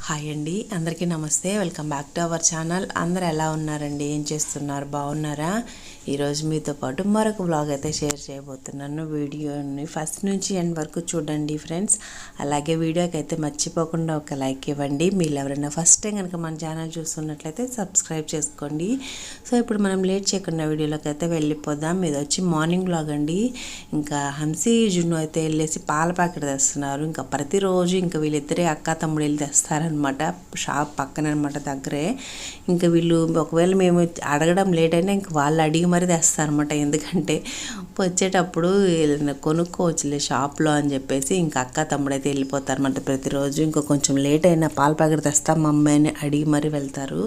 Hi అండి, అందరికీ నమస్తే. Welcome back to our channel. అందరు ఎలా ఉన్నారండి? ఏం చేస్తున్నారు? బాగున్నారా? ఈరోజు మీతో పాటు మరొక వ్లాగ్ అయితే షేర్ చేయబోతున్నాను. వీడియోని ఫస్ట్ నుంచి ఎండ్ వరకు చూడండి ఫ్రెండ్స్. అలాగే వీడియోకి అయితే మర్చిపోకుండా ఒక లైక్ ఇవ్వండి. మీరు ఎవరైనా ఫస్ట్ టైం కనుక మన ఛానల్ చూస్తున్నట్లయితే సబ్స్క్రైబ్ చేసుకోండి. సో ఇప్పుడు మనం లేట్ చేయకుండా వీడియోలోకి అయితే వెళ్ళిపోదాం. ఇది వచ్చి మార్నింగ్ వ్లాగ్ అండి. ఇంకా హంసీ జున్ను అయితే వెళ్ళేసి పాల ప్యాకెట్ తెస్తున్నారు. ఇంకా ప్రతిరోజు ఇంకా వీళ్ళిద్దరే అక్క తమ్ముడు వెళ్ళి తెస్తారనమాట. షాప్ పక్కన అనమాట, దగ్గరే. ఇంకా వీళ్ళు ఒకవేళ మేము అడగడం లేట్ అయినా ఇంక వాళ్ళు అడిగి మరీ తెస్తారనమాట. ఎందుకంటే వచ్చేటప్పుడు కొనుక్కోవచ్చులే షాప్లో అని చెప్పేసి ఇంకా అక్క తమ్ముడు అయితే వెళ్ళిపోతారన్నమాట ప్రతిరోజు. ఇంకా కొంచెం లేట్ అయినా పాల ప్యాకెట్ తెస్తాం మమ్మీ అని అడిగి మరీ వెళ్తారు.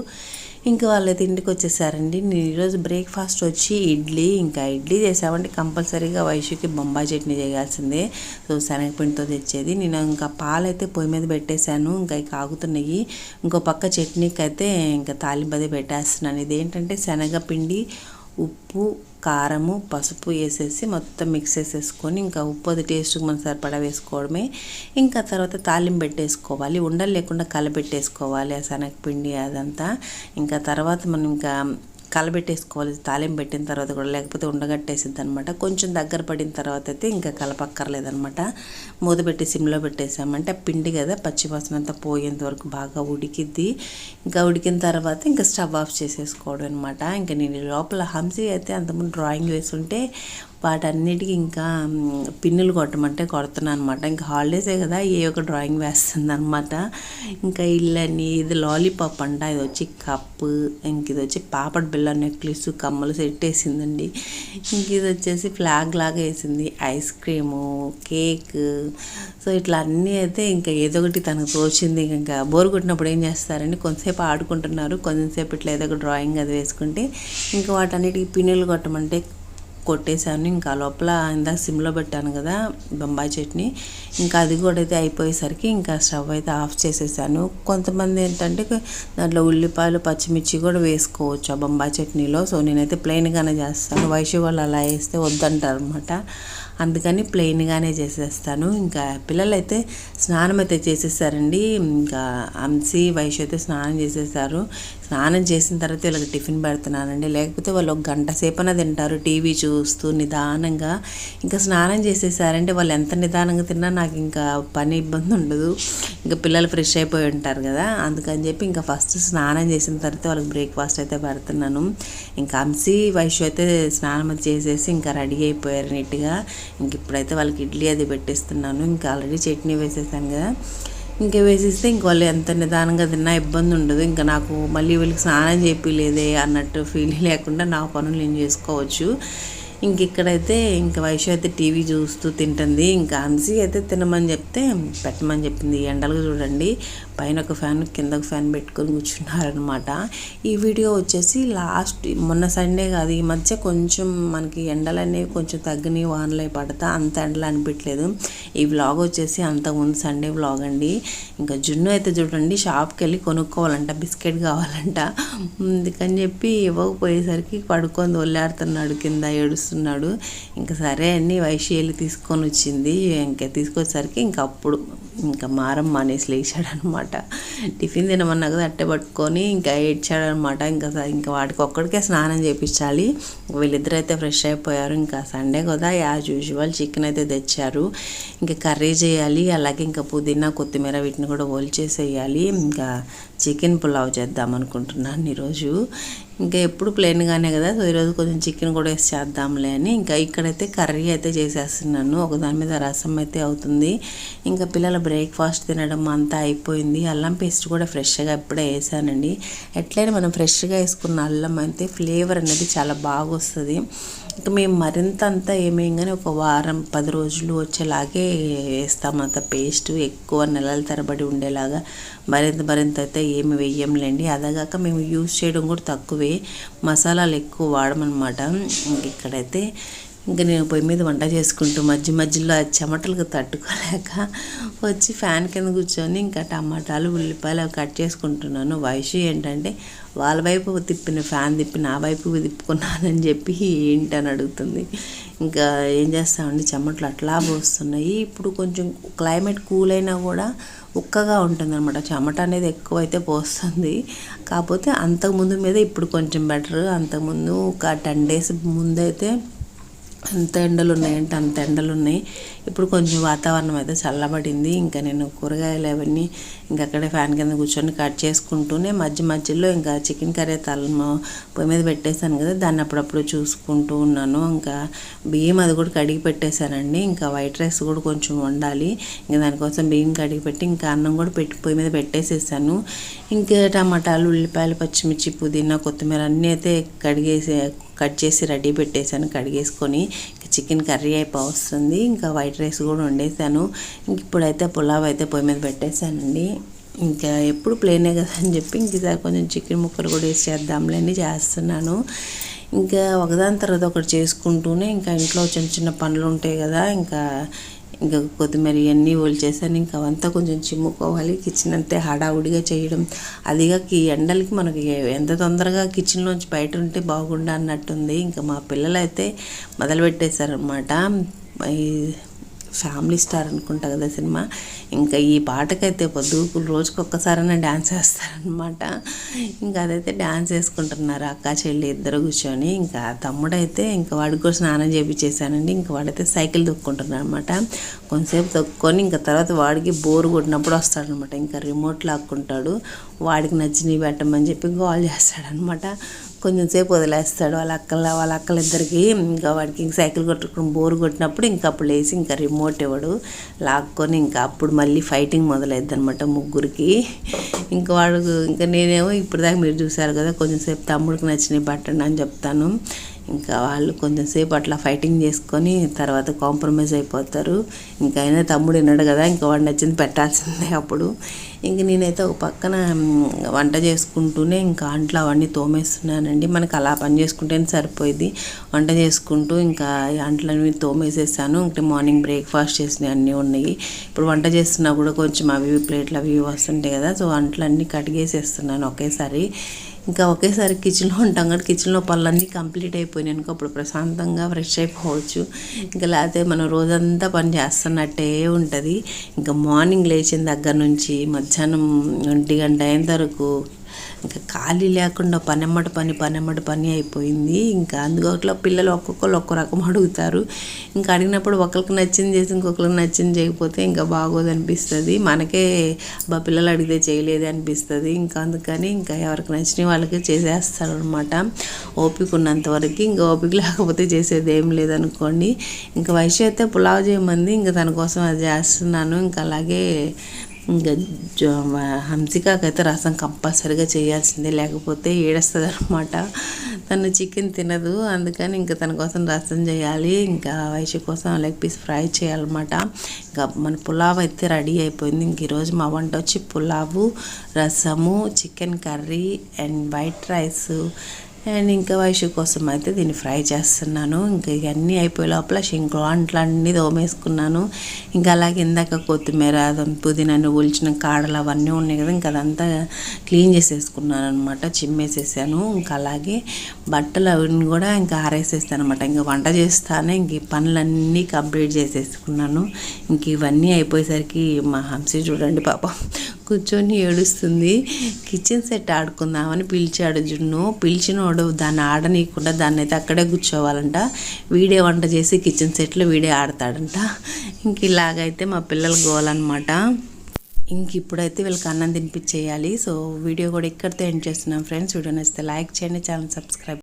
ఇంకా వాళ్ళైతే ఇంటికి వచ్చేసారండి. నేను ఈరోజు బ్రేక్ఫాస్ట్ వచ్చి ఇడ్లీ చేసామంటే కంపల్సరీగా వైషుకి బొంబాయి చట్నీ చేయాల్సిందే. సో శనగపిండితో తెచ్చేది. నేను ఇంకా పాలైతే పొయ్యి మీద పెట్టేశాను, ఇంకా కాగుతున్నాయి. ఇంకో పక్క చట్నీకి అయితే ఇంకా తాలింపది పెట్టేస్తున్నాను. ఇదేంటంటే శనగపిండి, ఉప్పు, కారము, పసుపు వేసేసి మొత్తం మిక్స్ చేసేసుకొని ఇంకా ఉప్పు అది టేస్ట్కి మనం సరిపడా వేసుకోవడమే. ఇంకా తర్వాత తాలింపు పెట్టేసుకోవాలి, ఉండలు లేకుండా కలబెట్టేసుకోవాలి ఆ శనగపిండి అదంతా. ఇంకా తర్వాత మనం ఇంకా కలబెట్టేసుకోవాలి తాలింపు పెట్టిన తర్వాత కూడా, లేకపోతే ఉండగట్టేసిద్ది అనమాట. కొంచెం దగ్గర పడిన తర్వాత అయితే ఇంకా కలపక్కర్లేదనమాట. మూత పెట్టి సిమ్లో పెట్టేసామంటే ఆ పిండి కదా పచ్చివాసన అంతా పోయేంత వరకు బాగా ఉడికిద్ది. ఇంకా ఉడికిన తర్వాత ఇంకా స్టవ్ ఆఫ్ చేసేసుకోవడం అనమాట. ఇంకా నేను లోపల హంసీ అయితే అంతకుముందు డ్రాయింగ్ వేస్తుంటే వాటన్నిటికీ ఇంకా పిన్నులు కొట్టమంటే కొడుతున్నాను అనమాట. ఇంకా హాలిడేసే కదా, ఏ ఒక డ్రాయింగ్ వేస్తుంది అనమాట. ఇంకా ఇల్లని ఇది లాలీపాప్ అంట, ఇది వచ్చి కప్పు, ఇంక ఇది వచ్చి పాపడ్ బిల్ల నెక్లెస్ కమ్మలు సెట్ వేసిందండి. ఇంక ఇది వచ్చేసి ఫ్లాగ్ లాగా వేసింది, ఐస్ క్రీము, కేక్. సో ఇట్లా అన్నీ అయితే ఇంకా ఏదో ఒకటి తనకు తోచింది. ఇంకా బోర్ కొట్టినప్పుడు ఏం చేస్తారండి, కొంతసేపు ఆడుకుంటున్నారు, కొంతసేపు ఇట్లా ఏదో ఒక డ్రాయింగ్ అది వేసుకుంటే ఇంకా వాటన్నిటికీ పిన్నులు కొట్టమంటే కొట్టేశాను. ఇంకా లోపల ఇందాక సిమ్లో పెట్టాను కదా బొంబాయి చట్నీ, ఇంకా అది కూడా అయితే అయిపోయేసరికి ఇంకా స్టవ్ అయితే ఆఫ్ చేసేసాను. కొంతమంది ఏంటంటే దాంట్లో ఉల్లిపాయలు, పచ్చిమిర్చి కూడా వేసుకోవచ్చు ఆ బొంబాయి చట్నీలో. సో నేనైతే ప్లెయిన్గానే చేస్తాను. వైషు వాళ్ళు అలా వేస్తే వద్దంటారు అనమాట, అందుకని ప్లెయిన్గానే చేసేస్తాను. ఇంకా పిల్లలైతే స్నానం అయితే చేసేసారండి. ఇంకా హంసీ, వైషు అయితే స్నానం చేసేసారు. స్నానం చేసిన తర్వాత వీళ్ళకి టిఫిన్ పెడుతున్నానండి. లేకపోతే వాళ్ళు ఒక గంట సేపన తింటారు టీవీ చూస్తూ నిదానంగా. ఇంకా స్నానం చేసేసారంటే వాళ్ళు ఎంత నిదానంగా తిన్నా నాకు ఇంకా పని ఇబ్బంది ఉండదు. ఇంకా పిల్లలు ఫ్రెష్ అయిపోయి ఉంటారు కదా, అందుకని చెప్పి ఇంకా ఫస్ట్ స్నానం చేసిన తర్వాత వాళ్ళకి బ్రేక్ఫాస్ట్ అయితే పెడుతున్నాను. ఇంకా హంసీ, వైషు అయితే స్నానం అది చేసేసి ఇంకా రెడీ అయిపోయారు నీట్గా. ఇంక ఇప్పుడైతే వాళ్ళకి ఇడ్లీ అది పెట్టిస్తున్నాను. ఇంకా ఆల్రెడీ చట్నీ వేసేసాను కదా, ఇంకా వేసేస్తే ఇంక వాళ్ళు ఎంత నిదానంగా తిన్నా ఇబ్బంది ఉండదు. ఇంకా నాకు మళ్ళీ వీళ్ళకి స్నానం చేపిలేదే అన్నట్టు ఫీల్ లేకుండా నా పనులు నేను చేసుకోవచ్చు. ఇంక ఇక్కడైతే ఇంకా వైషు అయితే టీవీ చూస్తూ తింటుంది. ఇంకా హంసీ అయితే తినమని చెప్తే పెట్టమని చెప్పింది. ఎండలు చూడండి, పైన ఒక ఫ్యాన్ కింద ఒక ఫ్యాన్ పెట్టుకొని కూర్చున్నారనమాట. ఈ వీడియో వచ్చేసి మొన్న సండే కాదు, ఈ మధ్య కొంచెం మనకి ఎండలు అనేవి కొంచెం తగ్గినాయి, వానలు పడతా అంత ఎండలు అనిపించలేదు. ఈ వ్లాగ్ వచ్చేసి అంతకుముందు సండే వ్లాగ్ అండి. ఇంకా జున్ను అయితే చూడండి షాప్కి వెళ్ళి కొనుక్కోవాలంట, బిస్కెట్ కావాలంట. అందుకని చెప్పి ఇవ్వకపోయేసరికి పడుకొని ఒళ్ళాడుతున్నాడు, కింద ఏడుస్తున్నాడు. ఇంకా సరే అని వైషు వెళ్ళి తీసుకొని వచ్చింది. ఇంకా తీసుకొచ్చేసరికి ఇంకా అప్పుడు ఇంకా మారం మానేసి లేచాడనమాట. టిఫిన్ తినమన్నా కదా అట్టే పట్టుకొని ఇంకా ఏడ్చాడనమాట. ఇంకా వాడికి ఒక్కడికే స్నానం చేయించాలి. వీళ్ళిద్దరు అయితే ఫ్రెష్ అయిపోయారు. ఇంకా సండే కదా, యాజ్ యూజువల్ చికెన్ అయితే తెచ్చారు. ఇంకా కర్రీ చేయాలి, అలాగే ఇంకా పుదీనా, కొత్తిమీర వీటిని కూడా ఒలిచేసేయాలి. ఇంకా చికెన్ పులావ్ చేద్దాం అనుకుంటున్నాను ఈరోజు. ఇంకా ఎప్పుడు ప్లెయిన్గానే కదా, సో ఈరోజు కొంచెం చికెన్ కూడా వేసి చేద్దాంలే అని ఇంకా ఇక్కడైతే కర్రీ అయితే చేసేస్తున్నాను. ఒకదాని మీద రసం అయితే అవుతుంది. ఇంకా పిల్లల బ్రేక్ఫాస్ట్ తినడం అంతా అయిపోయింది. అల్లం పేస్ట్ కూడా ఫ్రెష్గా ఇప్పుడే వేసానండి. ఎట్లయినా మనం ఫ్రెష్గా వేసుకున్న అల్లం అయితే ఫ్లేవర్ అనేది చాలా బాగా వస్తుంది. ఇంకా మేము మరింత అంతా ఏమేయంగానే ఒక వారం 10 రోజులు వచ్చేలాగే వేస్తామంత పేస్ట్, ఎక్కువ నెలల తరబడి ఉండేలాగా మరింత అయితే ఏమి వేయంలేండి. అదగాక మేము యూజ్ చేయడం కూడా తక్కువే, మసాలాలు ఎక్కువ వాడమన్నమాట. ఇక్కడైతే ఇంకా నేను పొయ్యి మీద వంట చేసుకుంటూ మధ్యలో చెమటలకు తట్టుకోలేక వచ్చి ఫ్యాన్ కింద కూర్చొని ఇంకా టమాటాలు, ఉల్లిపాయలు అవి కట్ చేసుకుంటున్నాను. వైషు ఏంటంటే వాళ్ళ వైపు తిప్పిన ఫ్యాన్ తిప్పి నా వైపు తిప్పుకున్నానని చెప్పి ఏంటని అడుగుతుంది. ఇంకా ఏం చేస్తామండి, చెమటలు అట్లా పోస్తున్నాయి. ఇప్పుడు కొంచెం క్లైమేట్ కూల్ అయినా కూడా ఉక్కగా ఉంటుందన్నమాట. చెమట అనేది ఎక్కువైతే పోస్తుంది. కాకపోతే అంతకుముందు మీద ఇప్పుడు కొంచెం బెటర్. అంతకుముందు ఒక 10 days ముందైతే అంత ఎండలు ఉన్నాయంటే అంత ఎండలు ఉన్నాయి. ఇప్పుడు కొంచెం వాతావరణం అయితే చల్లబడింది. ఇంకా నేను కూరగాయలు అవన్నీ ఇంకా అక్కడే ఫ్యాన్ కింద కూర్చొని కట్ చేసుకుంటూనే మధ్యలో ఇంకా చికెన్ కర్రీ పొయ్యి మీద పెట్టేశాను కదా, దాన్ని అప్పుడప్పుడు చూసుకుంటూ ఉన్నాను. ఇంకా బియ్యం అది కూడా కడిగి పెట్టేశానండి. ఇంకా వైట్ రైస్ కూడా కొంచెం వండాలి. ఇంకా దానికోసం బియ్యం కడిగి పెట్టి ఇంకా అన్నం కూడా పొయ్యి మీద పెట్టేసేసాను. ఇంకా టమాటాలు, ఉల్లిపాయలు, పచ్చిమిర్చి, పుదీనా, కొత్తిమీర అన్నీ అయితే కట్ చేసి రెడీ పెట్టేశాను. కడిగేసుకొని చికెన్ కర్రీ అయిపోతుంది. ఇంకా వైట్ రైస్ కూడా వండేసాను. ఇంక ఇప్పుడైతే పులావ్ అయితే పొయ్యి మీద పెట్టేశానండి. ఇంకా ఎప్పుడు ప్లేనే కదా అని చెప్పి ఇంకసారి కొంచెం చికెన్ ముక్కలు కూడా వేసి చేద్దాంలేని చేస్తున్నాను. ఇంకా ఒకదాని తర్వాత ఒకటి చేసుకుంటూనే ఇంకా ఇంట్లో చిన్న పనులు ఉంటాయి కదా, ఇంకా కొత్తిమీర ఇవన్నీ ఒలిచేసాను. ఇంకా అవంతా కొంచెం చిమ్ముకోవాలి. కిచెన్ అంతే హడావుడిగా చేయడం, అదిగా ఈ ఎండలకి మనకి ఎంత తొందరగా కిచెన్లోంచి బయట ఉంటే బాగుండా అన్నట్టుంది. ఇంకా మా పిల్లలు అయితే మొదలు పెట్టేశారనమాట. ఈ ఫ్యామిలీ స్టార్ అనుకుంటా కదా సినిమా, ఇంకా ఈ పాటకైతే పొద్దుకులు రోజుకి ఒక్కసారైనా డ్యాన్స్ వేస్తారనమాట. ఇంకా అదైతే డ్యాన్స్ వేసుకుంటున్నారు అక్క చెల్లి ఇద్దరు కూర్చొని. ఇంకా తమ్ముడైతే ఇంకా వాడికి కూడా స్నానం చేయించేసానండి. ఇంకా వాడైతే సైకిల్ తొక్కుంటున్నాడు అనమాట. కొంతసేపు తొక్కుకొని ఇంకా తర్వాత వాడికి బోరు కొట్టినప్పుడు వస్తాడనమాట. ఇంకా రిమోట్ లాక్కుంటాడు, వాడికి నచ్చినవి పెట్టమని చెప్పి గోల్ చేస్తాడనమాట. కొంచెం సేపు వదిలేస్తాడు వాళ్ళ అక్కలిద్దరికి. ఇంకా వాడికి సైకిల్ కొట్టుకుని బోరు కొట్టినప్పుడు ఇంకా అప్పుడు లేసి ఇంకా రిమోట్ ఇవ్వడు, లాక్కొని ఇంకా అప్పుడు మళ్ళీ ఫైటింగ్ మొదలైద్ది అనమాట ముగ్గురికి. ఇంకా వాడు ఇంకా నేనేమో ఇప్పుడు దాకా మీరు చూసారు కదా, కొంచెం సేపు తమ్ముడికి నచ్చినవి పట్టండి అని చెప్తాను. ఇంకా వాళ్ళు కొంచెం సేపు అట్లా ఫైటింగ్ చేసుకొని తర్వాత కాంప్రమైజ్ అయిపోతారు. ఇంకా అయినా తమ్ముడు విన్నాడు కదా, ఇంకా వాడు నచ్చింది పెట్టాల్సిందే అప్పుడు. ఇంక నేనైతే ఒక పక్కన వంట చేసుకుంటూనే ఇంకా అంట్లో అవన్నీ తోమేస్తున్నానండి. మనకు అలా పని చేసుకుంటేనే సరిపోయింది. వంట చేసుకుంటూ ఇంకా అంట్లన్నీ తోమేసేసాను. ఇంకా మార్నింగ్ బ్రేక్ఫాస్ట్ చేసినవి అన్నీ ఉన్నాయి. ఇప్పుడు వంట చేస్తున్నా కూడా కొంచెం అవి ప్లేట్లు అవి వస్తుంటాయి కదా, సో అంట్లన్నీ కడిగేసేస్తున్నాను ఒకేసారి. ఇంకా ఒకేసారి కిచెన్లో ఉంటాం కదా, కిచెన్లో పనులన్నీ కంప్లీట్ అయిపోయినాయి అనుకో అప్పుడు ప్రశాంతంగా ఫ్రెష్ అయిపోవచ్చు. ఇంకా లేకపోతే మనం రోజంతా పని చేస్తున్నట్టే ఉంటుంది. ఇంకా మార్నింగ్ లేచిన దగ్గర నుంచి మధ్యాహ్నం 1 గంట అయిన వరకు ఇంకా ఖాళీ లేకుండా పనెమ్మటి పని అయిపోయింది. ఇంకా అందుకోట్లో పిల్లలు ఒక్కొక్కరు ఒక్కో రకం అడుగుతారు. ఇంకా అడిగినప్పుడు ఒకరికి నచ్చింది చేసి ఇంకొకరికి నచ్చింది చేయకపోతే ఇంకా బాగోదు అనిపిస్తుంది. మనకే పిల్లలు అడిగితే చేయలేదు అనిపిస్తుంది. ఇంకా అందుకని ఇంకా ఎవరికి నచ్చిన వాళ్ళకి చేసేస్తారు అనమాట, ఓపిక ఉన్నంత వరకు. ఇంకా ఓపిక లేకపోతే చేసేది ఏం లేదనుకోండి. ఇంకా వయసు అయితే పులావ్ చేయమంది, ఇంకా తన కోసం అది చేస్తున్నాను. ఇంకా అలాగే ఇంకా హంసికకైతే రసం కంపల్సరీగా చేయాల్సిందే, లేకపోతే ఏడుస్తుంది అనమాట. తను చికెన్ తినదు, అందుకని ఇంకా తన కోసం రసం చేయాలి. ఇంకా వైషు కోసం లెగ్ పీస్ ఫ్రై చేయాలన్నమాట. ఇంకా మన పులావ్ అయితే రెడీ అయిపోయింది. ఇంక ఈరోజు మా వంట వచ్చి పులావు, రసము, chicken curry and white rice and ఇంకా వైషు కోసం అయితే దీన్ని ఫ్రై చేస్తున్నాను. ఇంకా ఇవన్నీ అయిపోయే లోపల షింకు అంట్లన్నీ తోమేసుకున్నాను. ఇంకా అలాగే ఇందాక కొత్తిమీర, పుదీనాను ఒలిచిన కాడలు అవన్నీ ఉన్నాయి కదా, ఇంకా అదంతా క్లీన్ చేసేసుకున్నాను అనమాట, చిమ్మేసేసాను. ఇంకా అలాగే బట్టలు అవన్నీ కూడా ఇంకా ఆరేసేస్తాను అనమాట. ఇంకా వంట చేస్తానే ఇంక ఈ పనులన్నీ కంప్లీట్ చేసేసుకున్నాను. ఇంక ఇవన్నీ అయిపోయేసరికి మా హంసి చూడండి పాపం కూర్చొని ఏడుస్తుంది. కిచెన్ సెట్ ఆడుకుందామని పిలిచాడు జున్ను. పిలిచినోడు దాన్ని ఆడనీయకుండా దాన్ని అయితే అక్కడే కూర్చోవాలంట. వీడే వంట చేసి కిచెన్ సెట్లో వీడే ఆడతాడంట. ఇంక ఇలాగైతే మా పిల్లలు గోలన్నమాట. ఇంక ఇప్పుడైతే వీళ్ళకి అన్నం తినిపించేయాలి. సో వీడియో కూడా ఇక్కడితో ఎండ్ చేస్తున్నాం ఫ్రెండ్స్. వీడియో నచ్చితే లైక్ చేయండి, ఛానల్ సబ్స్క్రైబ్